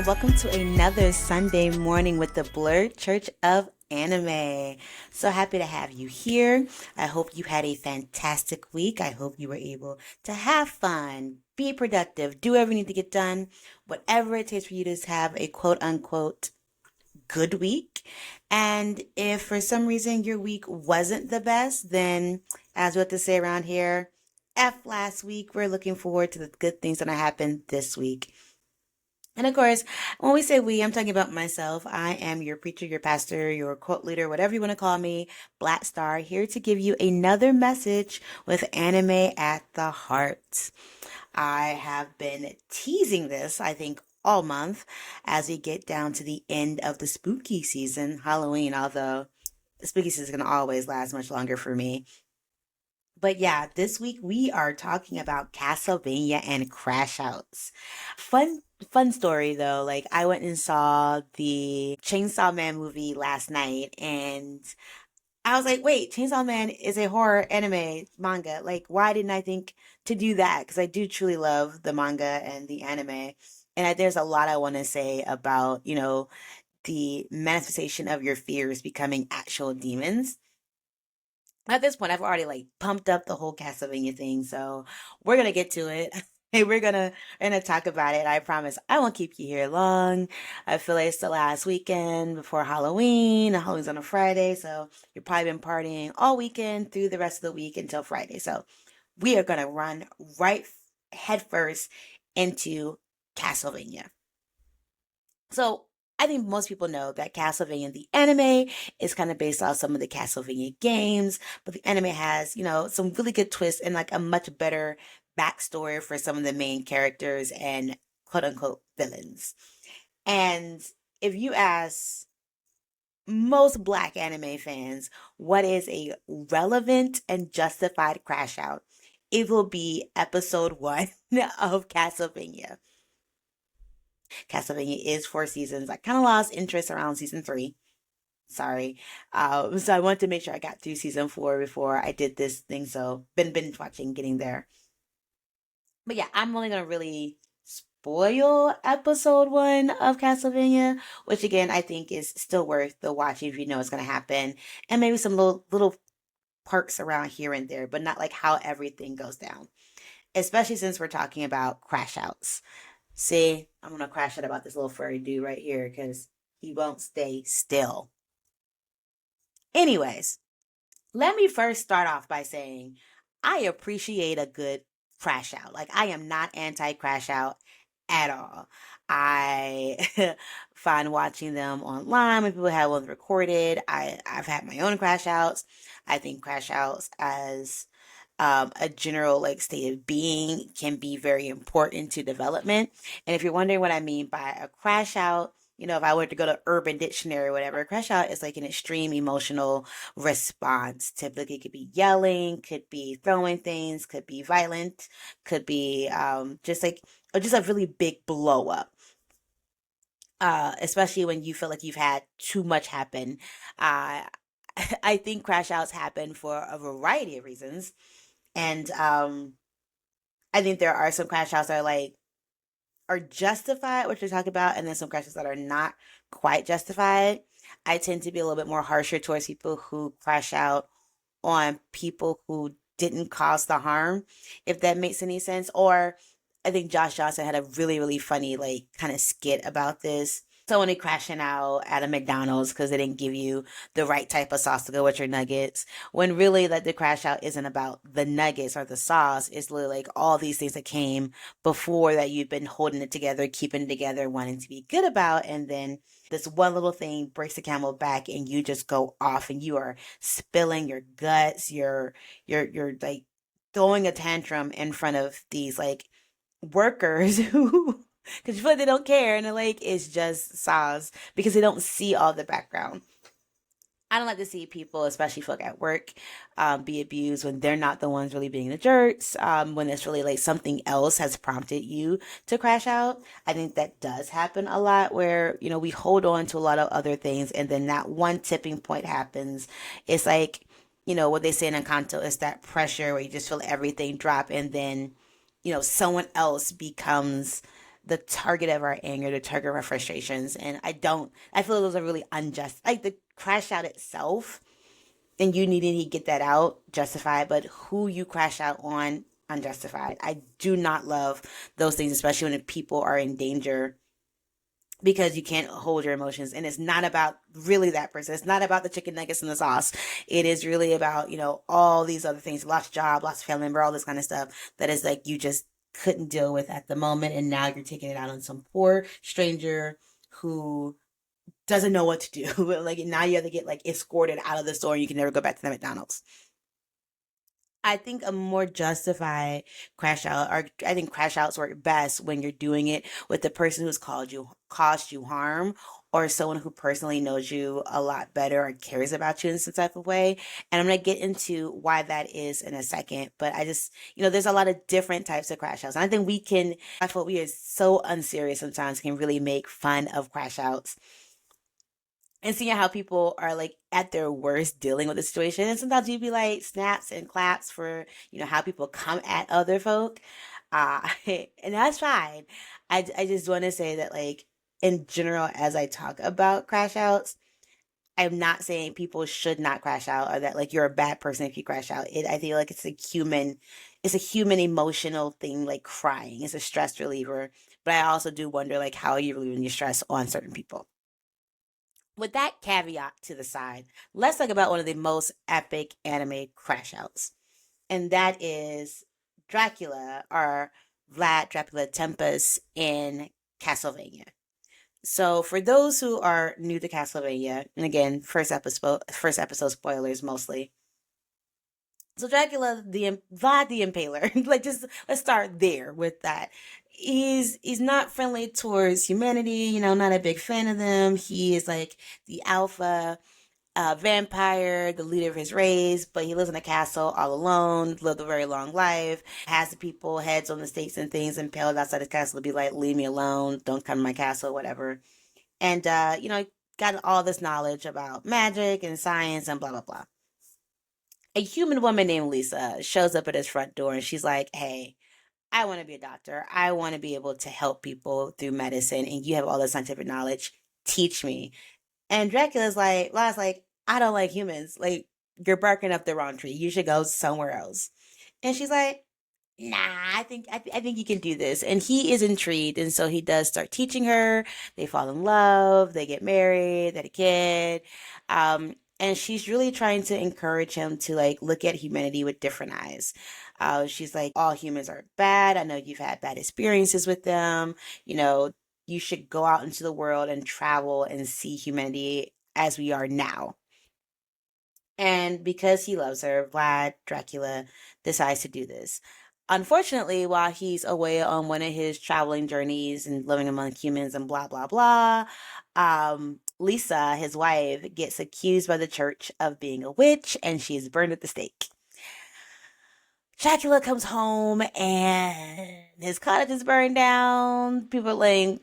welcome to another Sunday morning with the Blurred Church of Anime. So happy to have you here. I hope you had a fantastic week. I hope you were able to have fun, be productive, do whatever you need to get done, whatever it takes for you to have a quote unquote good week. And if for some reason your week wasn't the best, then as we have to say around here, F last week, we're looking forward to the good things that happen this week. And of course, when we say we, I'm talking about myself. I am your preacher, your pastor, your quote leader, whatever you want to call me, Black Star, here to give you another message with anime at the heart. I have been teasing this, I think, all month as we get down to the end of the spooky season, Halloween, although the spooky season is going to always last much longer for me. But yeah, this week we are talking about Castlevania and Crash Outs. Fun story though. Like I went and saw the Chainsaw Man movie last night and I was like, wait, Chainsaw Man is a horror anime manga. Like why didn't I think to do that? Because I do truly love the manga and the anime. And there's a lot I want to say about, the manifestation of your fears becoming actual demons. At this point, I've already like pumped up the whole Castlevania thing, so we're gonna get to it. Hey, we're gonna talk about it. I promise I won't keep you here long. I feel like it's the last weekend before Halloween. Halloween's on a Friday, so you've probably been partying all weekend through the rest of the week until Friday. So we are gonna run right headfirst into Castlevania. So I think most people know that Castlevania, the anime, is kind of based off some of the Castlevania games, but the anime has, some really good twists and like a much better backstory for some of the main characters and quote unquote villains. And if you ask most black anime fans what is a relevant and justified crash out, it will be episode 1 of Castlevania. Castlevania is 4 seasons. I kind of lost interest around season 3. Sorry. So I wanted to make sure I got through season 4 before I did this thing. So been binge watching, getting there. But yeah, I'm only gonna really spoil episode 1 of Castlevania, which again I think is still worth the watching if you know what's gonna happen, and maybe some little perks around here and there, but not like how everything goes down. Especially since we're talking about crash outs. See, I'm gonna crash it about this little furry dude right here because he won't stay still. Anyways, let me first start off by saying I appreciate a good crash out. Like, I am not anti crash out at all. I find watching them online when people have ones recorded. I've had my own crash outs. I think crash outs as a general like state of being can be very important to development. And if you're wondering what I mean by a crash out, if I were to go to Urban Dictionary or whatever, crash out is like an extreme emotional response. Typically, it could be yelling, could be throwing things, could be violent, could be just like or just a really big blow up. Especially when you feel like you've had too much happen. Uh, I think crash outs happen for a variety of reasons. And I think there are some crash outs that are justified, which we talk about, and then some crashes that are not quite justified. I tend to be a little bit more harsher towards people who crash out on people who didn't cause the harm, if that makes any sense. Or I think Josh Johnson had a really, really funny, like, kind of skit about this. Someone crashing out at a McDonald's because they didn't give you the right type of sauce to go with your nuggets. When really, like, the crash out isn't about the nuggets or the sauce. It's literally like all these things that came before that you've been holding it together, keeping it together, wanting to be good about, and then this one little thing breaks the camel back, and you just go off, and you are spilling your guts. You're like throwing a tantrum in front of these like workers who because you feel like they don't care and the lake is just sauce because they don't see all the background. I don't like to see people, especially folk at work, be abused when they're not the ones really being the jerks. When it's really like something else has prompted you to crash out. I think that does happen a lot where, we hold on to a lot of other things and then that one tipping point happens. It's like, what they say in Encanto is that pressure where you just feel everything drop and then, someone else becomes the target of our anger, the target of our frustrations. And I feel those are really unjust. Like the crash out itself and you needing to get that out, justified, but who you crash out on, unjustified. I do not love those things, especially when people are in danger because you can't hold your emotions. And it's not about really that person. It's not about the chicken nuggets and the sauce. It is really about, all these other things, lost job, lost family member, all this kind of stuff that is like you just couldn't deal with at the moment. And now you're taking it out on some poor stranger who doesn't know what to do. Like now you have to get like escorted out of the store and you can never go back to the McDonald's. I think a more justified crash out, or I think crash outs work best when you're doing it with the person who's caused you harm, or someone who personally knows you a lot better or cares about you in some type of way. And I'm gonna get into why that is in a second. But I just, there's a lot of different types of crash outs, and I think I feel we are so unserious sometimes can really make fun of crash outs and seeing how people are like at their worst dealing with the situation. And sometimes you'd be like snaps and claps for, how people come at other folk. And that's fine. I just want to say that, like, in general, as I talk about crash outs, I'm not saying people should not crash out or that like you're a bad person if you crash out. I feel like it's a human emotional thing, like crying. It's a stress reliever. But I also do wonder like how you're relieving your stress on certain people. With that caveat to the side, let's talk about one of the most epic anime crash outs. And that is Dracula, or Vlad Dracula Tempest in Castlevania. So for those who are new to Castlevania, and again, first episode spoilers mostly. So Dracula, Vlad the Impaler, like just let's start there with that. He's not friendly towards humanity, not a big fan of them. He is like the alpha vampire, the leader of his race, but he lives in a castle all alone, lived a very long life, has the people heads on the stakes and things impaled outside his castle to be like, leave me alone, don't come to my castle, whatever. And got all this knowledge about magic and science and blah blah blah. A human woman named Lisa shows up at his front door and she's like, hey, I want to be a doctor. I want to be able to help people through medicine, and you have all the scientific knowledge. Teach me. And Vlad's like, I don't like humans. Like, you're barking up the wrong tree. You should go somewhere else. And she's like, nah, I think you can do this. And he is intrigued, and so he does start teaching her. They fall in love. They get married. They have a kid. And she's really trying to encourage him to like look at humanity with different eyes. She's like, all humans are bad. I know you've had bad experiences with them. You know, you should go out into the world and travel and see humanity as we are now. And because he loves her, Vlad Dracula decides to do this. Unfortunately, while he's away on one of his traveling journeys and living among humans and blah, blah, blah, Lisa, his wife, gets accused by the church of being a witch and she's burned at the stake. Dracula comes home and his cottage is burned down. People are laying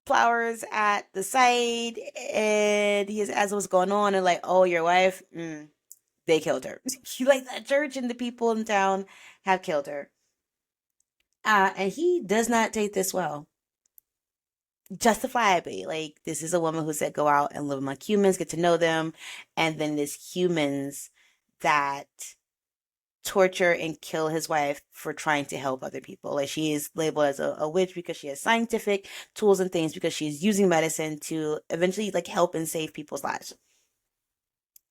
flowers at the site, and he asks what's going on, and like, oh, your wife, they killed her. Like the church and the people in town have killed her, and he does not take this well, justifiably. Like this is a woman who said go out and live among humans, get to know them, and then there's humans that torture and kill his wife for trying to help other people. Like she is labeled as a witch because she has scientific tools and things because she's using medicine to eventually like help and save people's lives.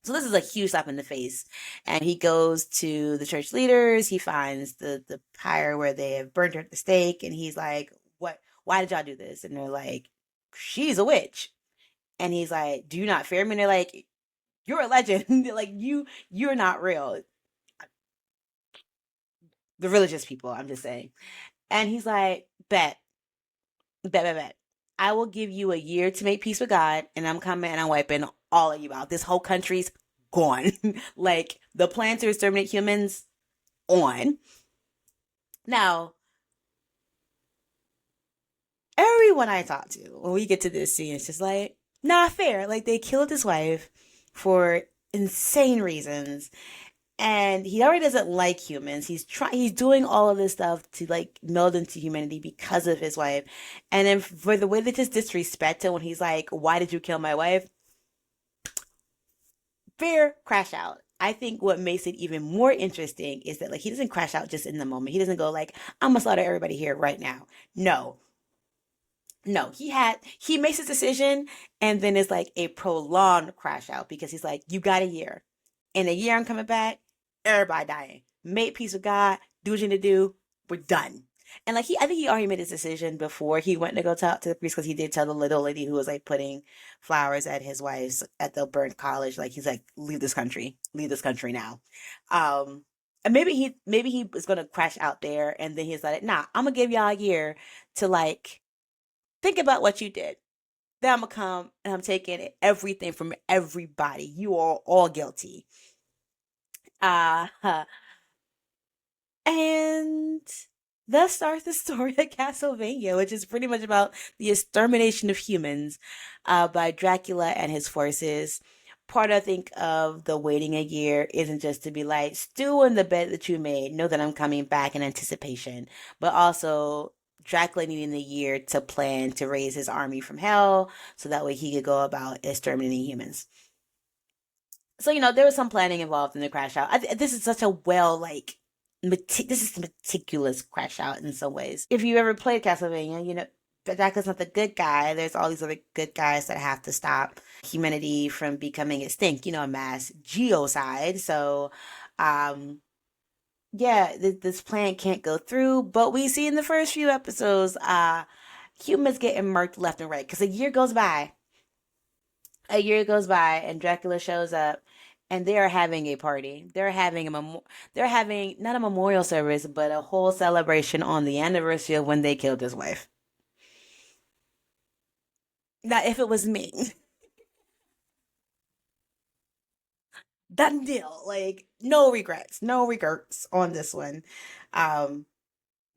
So this is a huge slap in the face. And he goes to the church leaders. He finds the pyre where they have burned her at the stake. And he's like, what? Why did y'all do this? And they're like, she's a witch. And he's like, do you not fear me? And they're like, you're a legend. Like you're not real. The religious people, I'm just saying. And he's like, bet. I will give you a year to make peace with God, and I'm coming and I'm wiping all of you out. This whole country's gone. Like the plan to exterminate humans on. Now, everyone I talk to, when we get to this scene, it's just like, not fair. Like they killed his wife for insane reasons. And he already doesn't like humans. He's doing all of this stuff to like meld into humanity because of his wife. And then for the way they just disrespect him when he's like, "Why did you kill my wife?" Fair crash out. I think what makes it even more interesting is that like he doesn't crash out just in the moment. He doesn't go like, "I'm gonna slaughter everybody here right now." No, no, he makes his decision and then it's like a prolonged crash out because he's like, you got a year. In a year I'm coming back, everybody dying. Make peace with God, do what you need to do, we're done. And like I think he already made his decision before he went to go talk to the priest because he did tell the little lady who was like putting flowers at his wife's at the burnt college, like he's like, leave this country now. And maybe he was gonna crash out there and then he's like, nah, I'm gonna give y'all a year to like think about what you did. Then I'm gonna come and I'm taking everything from everybody. You are all guilty. Uh, and thus starts the story of Castlevania, which is pretty much about the extermination of humans by Dracula and his forces. Part I think of the waiting a year isn't just to be like, stew in the bed that you made, know that I'm coming back in anticipation, but also Dracula needing the year to plan to raise his army from hell so that way he could go about exterminating humans. So there was some planning involved in the crash out. This is such a well like this is meticulous crash out in some ways. If you ever played Castlevania, Dracula's not the good guy. There's all these other good guys that have to stop humanity from becoming extinct. A mass geocide. So, um, yeah, this plan can't go through. But we see in the first few episodes, humans getting murked left and right because a year goes by and Dracula shows up and they are having a party. They're having not a memorial service but a whole celebration on the anniversary of when they killed his wife. Now if it was me, done deal. Like no regrets on this one. Um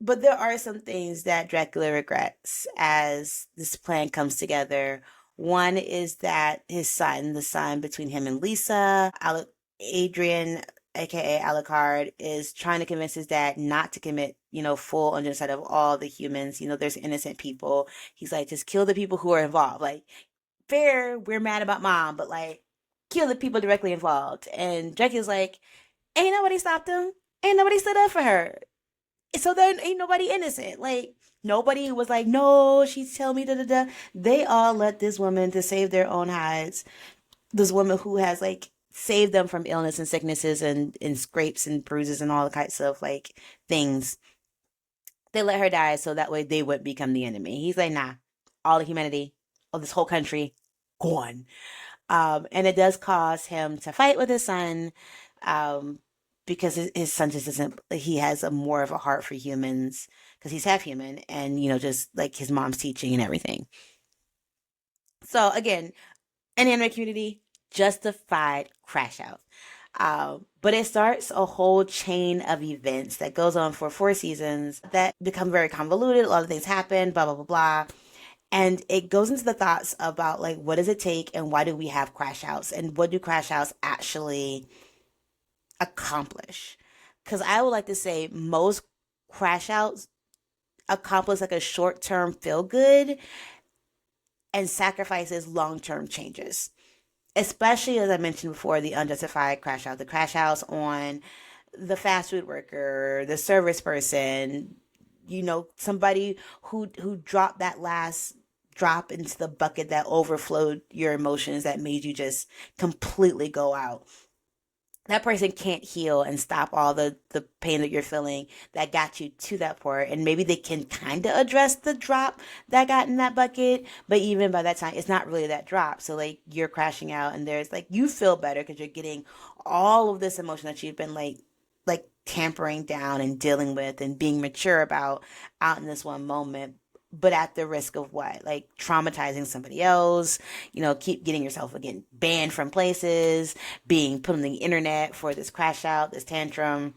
but there are some things that Dracula regrets as this plan comes together. One is that his son, the son between him and Lisa, Adrian, aka Alucard, is trying to convince his dad not to commit, full genocide of all the humans. There's innocent people. He's like, just kill the people who are involved. Like, fair, we're mad about mom, but like, kill the people directly involved. And Dracula's like, ain't nobody stopped him. Ain't nobody stood up for her. So then ain't nobody innocent. Like nobody was like, no, she's telling me da da da. They all let this woman to save their own hides. This woman who has like saved them from illness and sicknesses and scrapes and bruises and all the kinds of like things. They let her die so that way they wouldn't become the enemy. He's like, nah, all of humanity, of this whole country, gone. And it does cause him to fight with his son, um, because his son just isn't, he has a more of a heart for humans because he's half human and, just like his mom's teaching and everything. So again, an anime community, justified crash out. But it starts a whole chain of events that goes on for 4 seasons that become very convoluted. A lot of things happen, blah, blah, blah, blah. And it goes into the thoughts about like, what does it take and why do we have crash outs and what do crash outs actually accomplish? Because I would like to say most crash outs accomplish like a short term feel good and sacrifices long term changes. Especially as I mentioned before, the unjustified crash out, the crash outs on the fast food worker, the service person, somebody who dropped that last drop into the bucket that overflowed your emotions that made you just completely go out. That person can't heal and stop all the pain that you're feeling that got you to that point. And maybe they can kind of address the drop that got in that bucket. But even by that time, it's not really that drop. So like you're crashing out and there's like, you feel better because you're getting all of this emotion that you've been like tampering down and dealing with and being mature about out in this one moment, but at the risk of what? Like traumatizing somebody else, keep getting yourself again banned from places, being put on the internet for this crash out, this tantrum.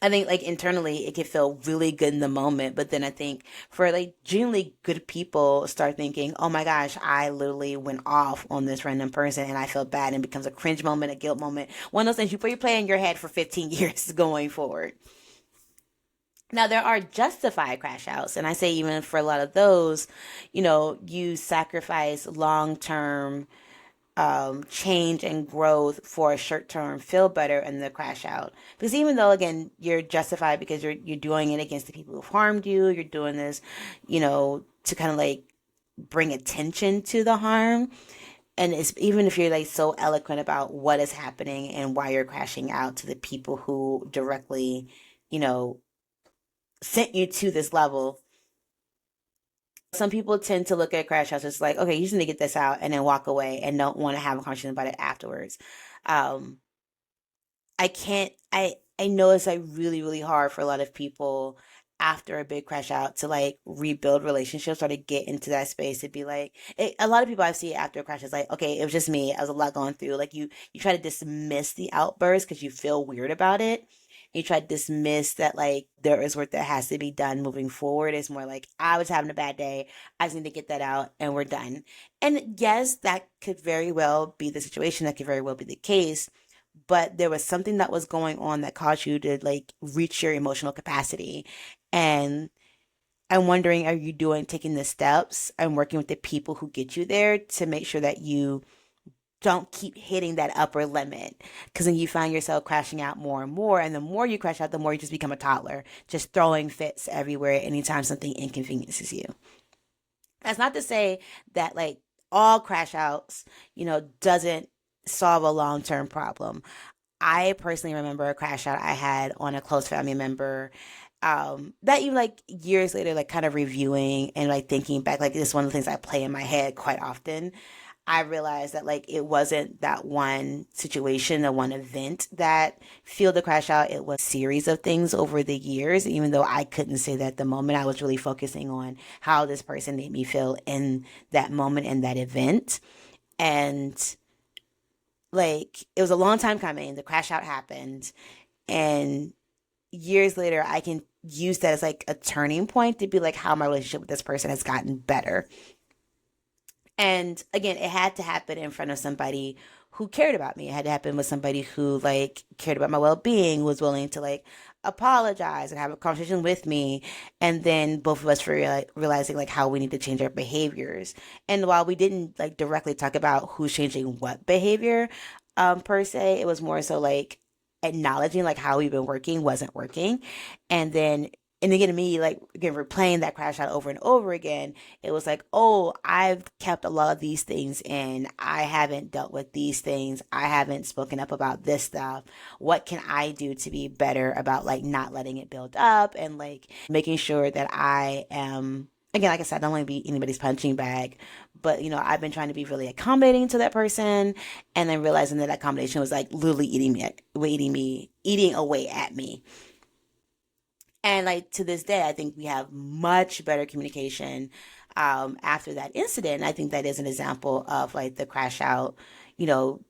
I think like internally it can feel really good in the moment, but then I think for like genuinely good people start thinking, oh my gosh, I literally went off on this random person and I feel bad and it becomes a cringe moment, a guilt moment. One of those things you play in your head for 15 years going forward. Now there are justified crash outs, and I say even for a lot of those, you sacrifice long term change and growth for a short term feel better in the crash out. Because even though again you're justified because you're doing it against the people who've harmed you, you're doing this, to kind of like bring attention to the harm. And it's even if you're like so eloquent about what is happening and why you're crashing out to the people who directly, you know, sent you to this level. Some people tend to look at crash outs as like, okay, you just need to get this out and then walk away and don't want to have a conversation about it afterwards. Um, I can't, I know it's like really, really hard for a lot of people after a big crash out to like rebuild relationships or to get into that space to be like, a lot of people I see after a crash is like, okay, it was just me. I was a lot going through. Like you try to dismiss the outburst because you feel weird about it. You try to dismiss that like there is work that has to be done moving forward. It's more like I was having a bad day. I just need to get that out and we're done. And yes, that could very well be the situation. That could very well be the case, but there was something that was going on that caused you to like reach your emotional capacity. And I'm wondering, are you taking the steps and working with the people who get you there to make sure that you don't keep hitting that upper limit? Because then you find yourself crashing out more and more. And the more you crash out, the more you just become a toddler, just throwing fits everywhere anytime something inconveniences you. That's not to say that like all crash outs, doesn't solve a long term problem. I personally remember a crash out I had on a close family member. That even like years later, like kind of reviewing and like thinking back, like this is one of the things I play in my head quite often. I realized that like it wasn't that one situation, the one event that fueled the crash out. It was a series of things over the years. Even though I couldn't say that at the moment, I was really focusing on how this person made me feel in that moment and that event. And like it was a long time coming. The crash out happened, and years later, I can use that as like a turning point to be like how my relationship with this person has gotten better. And again, it had to happen in front of somebody who cared about me. It had to happen with somebody who like cared about my well-being, was willing to like apologize and have a conversation with me. And then both of us for realizing like how we need to change our behaviors. And while we didn't like directly talk about who's changing what behavior, per se, it was more so like acknowledging like how we've been working wasn't working. And then and again, me like again replaying that crash out over and over again, it was like, oh, I've kept a lot of these things in. I haven't dealt with these things. I haven't spoken up about this stuff. What can I do to be better about like not letting it build up and like making sure that I am, again, like I said, I don't want to be anybody's punching bag, but I've been trying to be really accommodating to that person, and then realizing that accommodation was like literally eating away at me. And like to this day, I think we have much better communication after that incident. I think that is an example of like the crash out. You know,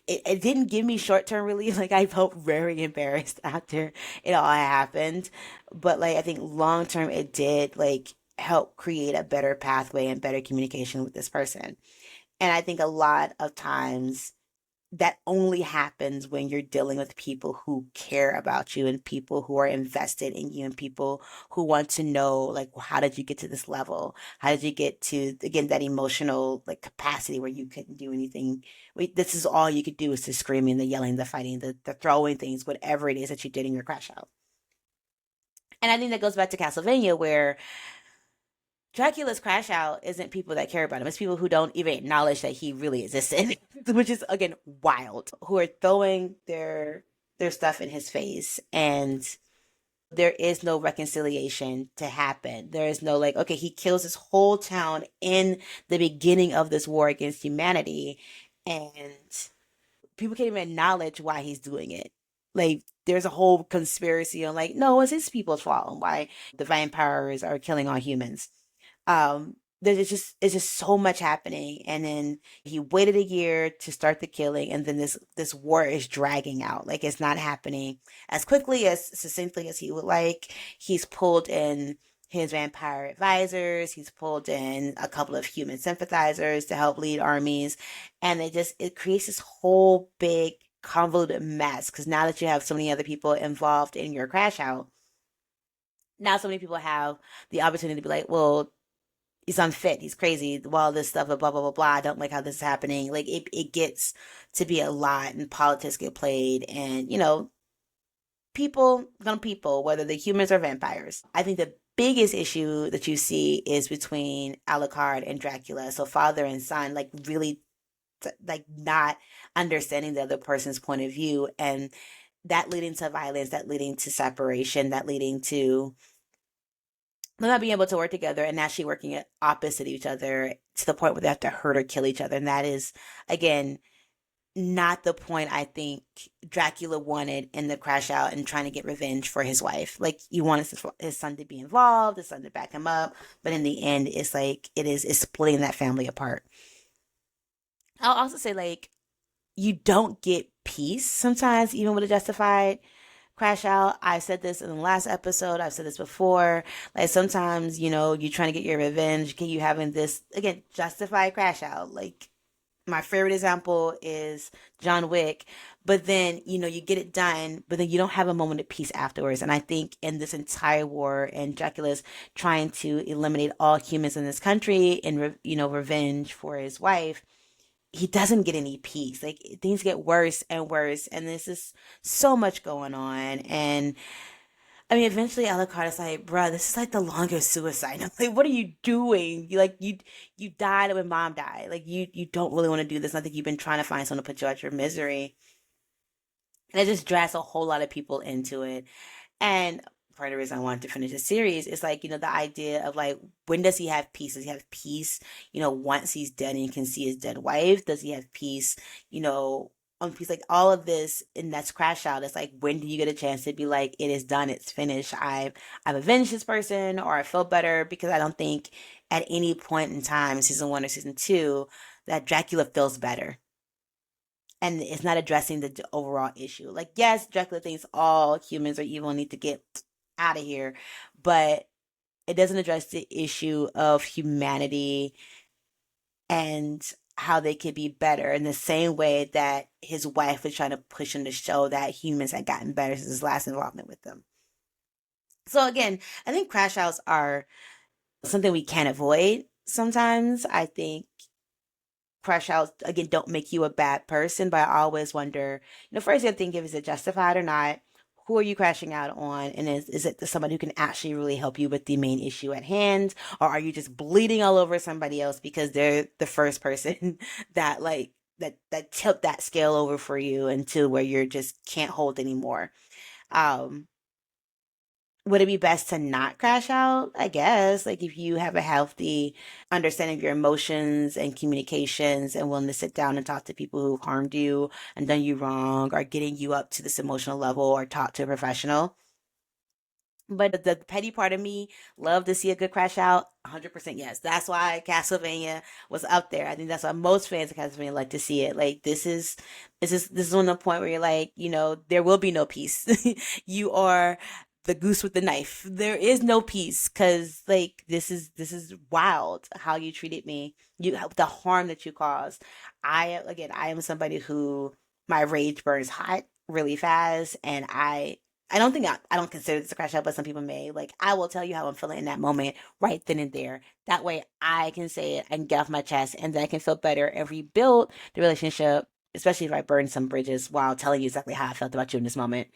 it didn't give me short term relief. Like I felt very embarrassed after it all happened, but like I think long term, it did like help create a better pathway and better communication with this person. And I think a lot of times that only happens when you're dealing with people who care about you and people who are invested in you and people who want to know like, well, how did you get to this level? How did you get to again that emotional like capacity where you couldn't do anything? This is all you could do is the screaming, the yelling, the fighting, the throwing things, whatever it is that you did in your crash out. And I think that goes back to Castlevania, where Dracula's crash out isn't people that care about him. It's people who don't even acknowledge that he really existed, which is again wild. Who are throwing their stuff in his face, and there is no reconciliation to happen. There is no like, okay, he kills this whole town in the beginning of this war against humanity, and people can't even acknowledge why he's doing it. Like there's a whole conspiracy on like, no, it's his people's fault and why the vampires are killing all humans. it's just so much happening, and then he waited a year to start the killing, and then this war is dragging out. Like, it's not happening as quickly, as succinctly as he would like. He's pulled in his vampire advisors, he's pulled in a couple of human sympathizers to help lead armies, and it creates this whole big convoluted mess, because now that you have so many other people involved in your crash out, now so many people have the opportunity to be like, well, he's unfit, he's crazy, all this stuff, blah blah blah blah. I don't like how this is happening. Like, it gets to be a lot, and politics get played, and people gonna people, whether they're humans or vampires. I think the biggest issue that you see is between Alucard and Dracula. So father and son, like, really like not understanding the other person's point of view, and that leading to violence, that leading to separation, that leading to them not being able to work together, and actually working at opposite each other to the point where they have to hurt or kill each other. And that is, again, not the point I think Dracula wanted in the crash out and trying to get revenge for his wife. Like, he wanted his son to be involved, his son to back him up, but in the end, it's like it's splitting that family apart. I'll also say, like, you don't get peace sometimes, even with a justified crash out. I said this in the last episode. I've said this before. Like, sometimes, you're trying to get your revenge. You having this, again, justified crash out. Like, my favorite example is John Wick. But then, you get it done, but then you don't have a moment of peace afterwards. And I think in this entire war, and Dracula's trying to eliminate all humans in this country in, revenge for his wife, he doesn't get any peace. Like, things get worse and worse, and there's just so much going on. And I mean, eventually Alucard is like, bruh, this is like the longest suicide. I'm like, what are you doing? You died when mom died. Like, you don't really want to do this. I think you've been trying to find someone to put you out your misery. And it just drags a whole lot of people into it. And part of the reason I wanted to finish the series is, like, the idea of, like, when does he have peace? Does he have peace, once he's dead and he can see his dead wife? Does he have peace, on peace? Like, all of this, and that's crash out. It's like, when do you get a chance to be like, it is done, it's finished, I've avenged this person, or I feel better? Because I don't think at any point in time, season one or season two, that Dracula feels better, and it's not addressing the overall issue. Like, yes, Dracula thinks all humans are evil and need to get out of here, but it doesn't address the issue of humanity and how they could be better, in the same way that his wife was trying to push him to show that humans had gotten better since his last involvement with them. So again, I think crash outs are something we can't avoid sometimes. I think crash outs, again, don't make you a bad person, but I always wonder, first you have to think, if is it justified or not? Who are you crashing out on? And is it somebody who can actually really help you with the main issue at hand? Or are you just bleeding all over somebody else because they're the first person that, like, that tipped that scale over for you into where you're just can't hold anymore? Um, would it be best to not crash out? I guess. Like, if you have a healthy understanding of your emotions and communications, and willing to sit down and talk to people who've harmed you and done you wrong, or getting you up to this emotional level, or talk to a professional. But the petty part of me love to see a good crash out. 100% yes. That's why Castlevania was up there. I think that's why most fans of Castlevania like to see it. Like, this is on the point where you're like, there will be no peace. You are the goose with the knife. There is no peace, because, like, this is wild how you treated me. The harm that you caused. I am somebody who, my rage burns hot really fast, and I don't think I don't consider this a crash out, but some people may. Like, I will tell you how I'm feeling in that moment, right then and there. That way I can say it and get off my chest, and then I can feel better and rebuild the relationship, especially if I burn some bridges while telling you exactly how I felt about you in this moment.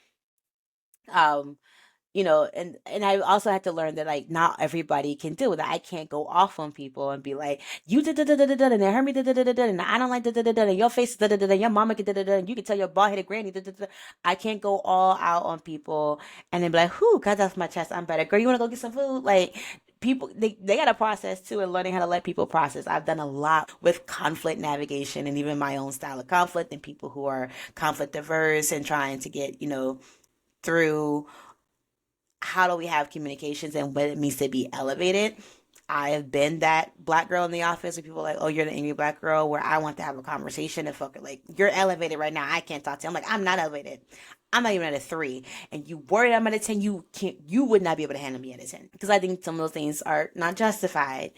Um, and I also had to learn that, like, not everybody can do that. I can't go off on people and be like, you did da da da da da, and it hurt me da da da da da, and I don't like da da da da, and your face da da da da, your mama can da da da, and you can tell your bald headed granny da da da. I can't go all out on people and then be like, whoo, got off my chest, I'm better. Girl, you wanna go get some food? Like, people, they got to process too, and learning how to let people process. I've done a lot with conflict navigation, and even my own style of conflict, and people who are conflict averse and trying to get, through how do we have communications and what it means to be elevated. I have been that black girl in the office where people are like, oh, you're the angry black girl, where I want to have a conversation and fuck it. Like, you're elevated right now. I can't talk to you. I'm like, I'm not elevated. I'm not even at a 3. And you worried I'm at a 10, you would not be able to handle me at a 10. Because I think some of those things are not justified.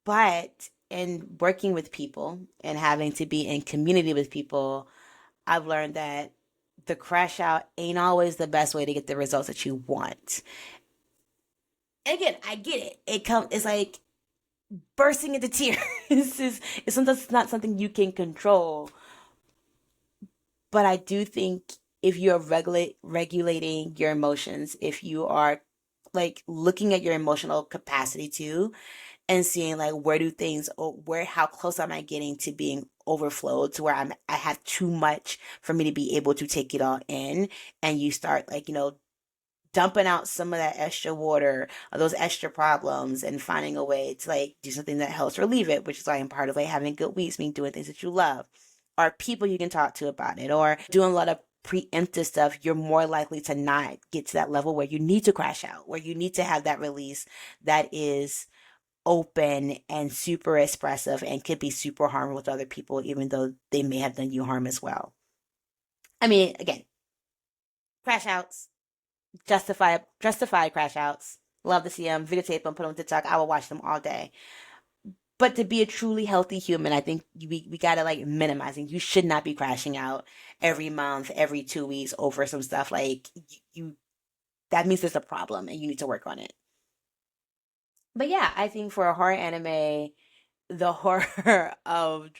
But in working with people and having to be in community with people, I've learned that the crash out ain't always the best way to get the results that you want. And again, I get it. It's like bursting into tears. It's sometimes not something you can control. But I do think if you're regulating your emotions, if you are like looking at your emotional capacity too, and seeing like where do things, or where, how close am I getting to being overflowed, to where I have too much for me to be able to take it all in, and you start like, dumping out some of that extra water or those extra problems, and finding a way to like do something that helps relieve it, which is like part of like having good weeks, mean doing things that you love, or people you can talk to about it, or doing a lot of preemptive stuff. You're more likely to not get to that level where you need to crash out, where you need to have that release that is open and super expressive and could be super harmful to other people, even though they may have done you harm as well. I mean, again, crash outs, justified crash outs. Love to see them, videotape them, put them on TikTok. I will watch them all day. But to be a truly healthy human, I think we gotta like minimizing. You should not be crashing out every month, every 2 weeks over some stuff. Like you, that means there's a problem and you need to work on it. But yeah, I think for a horror anime, the horror of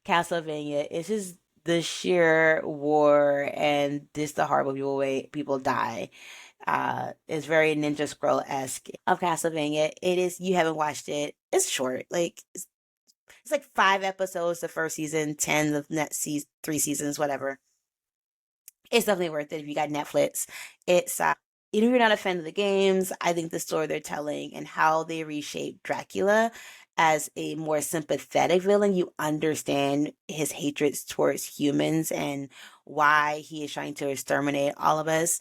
Castlevania is just the sheer war and just the horrible way people die. It's very Ninja Scroll esque of Castlevania. It is. You haven't watched it. It's short. Like it's like 5 episodes the first season, 10 the next 3 seasons, whatever. It's definitely worth it if you got Netflix. It's even if you're not a fan of the games, I think the story they're telling and how they reshape Dracula as a more sympathetic villain, you understand his hatred towards humans and why he is trying to exterminate all of us.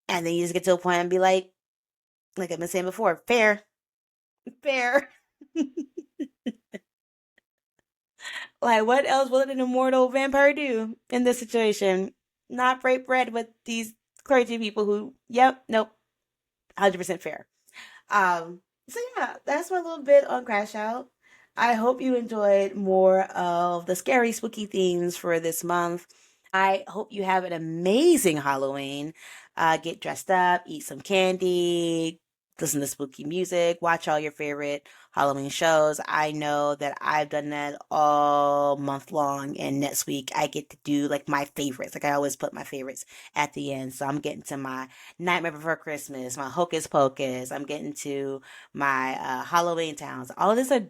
And then you just get to a point and be like I've been saying before, fair, fair. Like, what else would an immortal vampire do in this situation? Not break bread with these crazy people who, yep, nope, 100% fair. So yeah, that's my little bit on Crash Out. I hope you enjoyed more of the scary, spooky themes for this month. I hope you have an amazing Halloween. Get dressed up, eat some candy, listen to spooky music, watch all your favorite Halloween shows. I know that I've done that all month long, and next week I get to do like my favorites. Like I always put my favorites at the end. So I'm getting to my Nightmare Before Christmas, my Hocus Pocus. I'm getting to my Halloween Towns. All of these are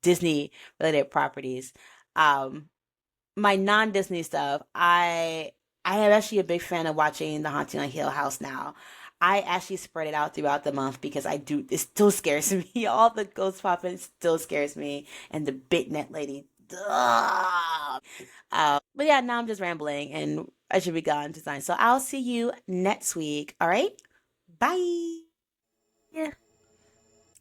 Disney related properties. Um, my non-Disney stuff, I am actually a big fan of watching The Haunting on Hill House now. I actually spread it out throughout the month because I do. It still scares me. All the ghost popping still scares me, and the big net lady. Ugh. But yeah, now I'm just rambling, and I should be gone to sign. So I'll see you next week. All right, bye. Yeah.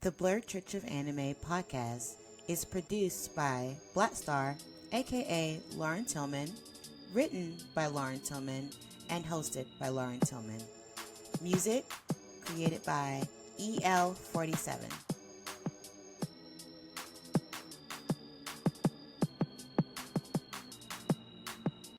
The Blurred Church of Anime podcast is produced by Black Star, aka Lauren Tillman, written by Lauren Tillman, and hosted by Lauren Tillman. Music created by EL47.